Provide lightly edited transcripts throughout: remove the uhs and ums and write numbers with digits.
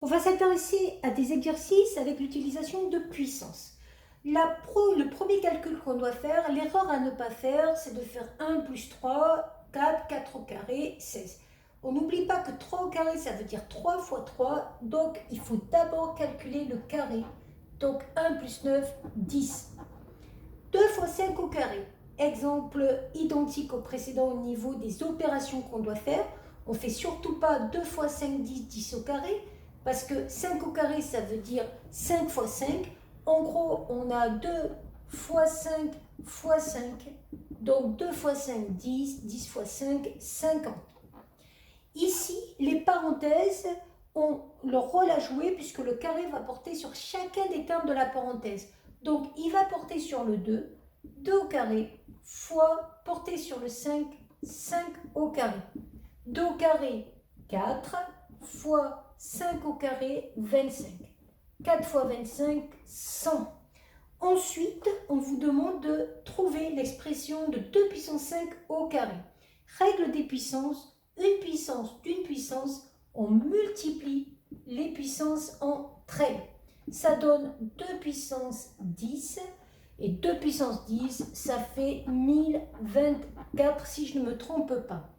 On va s'intéresser à des exercices avec l'utilisation de puissance. Le premier calcul qu'on doit faire, l'erreur à ne pas faire, c'est de faire 1 plus 3, 4, 4 au carré, 16. On n'oublie pas que 3 au carré, ça veut dire 3 fois 3, donc il faut d'abord calculer le carré. Donc 1 plus 9, 10. 2 fois 5 au carré, exemple identique au précédent au niveau des opérations qu'on doit faire. On ne fait surtout pas 2 fois 5, 10, 10 au carré, parce que 5 au carré, ça veut dire 5 fois 5. En gros, on a 2 fois 5 fois 5. Donc 2 fois 5, 10, 10 fois 5, 50. Ici, les parenthèses ont leur rôle à jouer puisque le carré va porter sur chacun des termes de la parenthèse. Donc, il va porter sur le 2, 2 au carré, fois porter sur le 5, 5 au carré. 2 au carré, 4, fois 5 au carré, 25. 4 fois 25, 100. Ensuite, on vous demande de trouver l'expression de 2 puissance 5 au carré. Règle des puissances, une puissance d'une puissance, on multiplie les puissances entre elles. Ça donne 2 puissance 10, et 2 puissance 10, ça fait 1024 si je ne me trompe pas.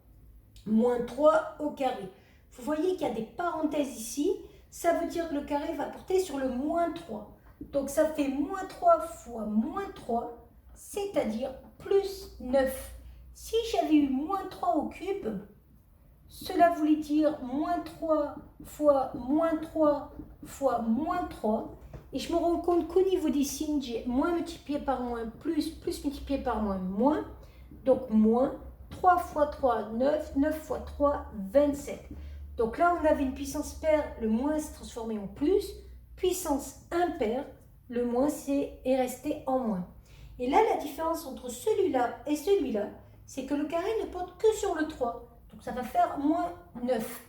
Moins 3 au carré. Vous voyez qu'il y a des parenthèses ici, ça veut dire que le carré va porter sur le moins 3. Donc ça fait moins 3 fois moins 3, c'est-à-dire plus 9. Si j'avais eu moins 3 au cube, cela voulait dire moins 3 fois moins 3 fois moins 3. Et je me rends compte qu'au niveau des signes, j'ai moins multiplié par moins, plus multiplié par moins, moins. Donc moins 3 fois 3, 9, 9 fois 3, 27. Donc là, on avait une puissance paire, le moins s'est transformé en plus. Puissance impaire, le moins est resté en moins. Et là, la différence entre celui-là et celui-là, c'est que le carré ne porte que sur le 3. Donc ça va faire moins 9.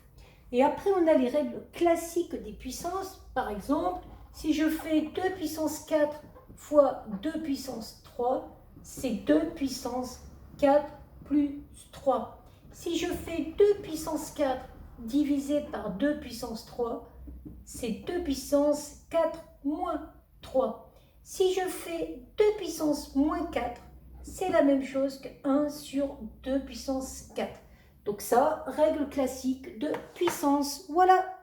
Et après, on a les règles classiques des puissances. Par exemple, si je fais 2 puissance 4 fois 2 puissance 3, c'est 2 puissance 4 plus 3. Si je fais 2 puissance 4 divisé par 2 puissance 3, c'est 2 puissance 4 moins 3. Si je fais 2 puissance moins 4, c'est la même chose que 1 sur 2 puissance 4. Donc ça, règle classique de puissance. Voilà.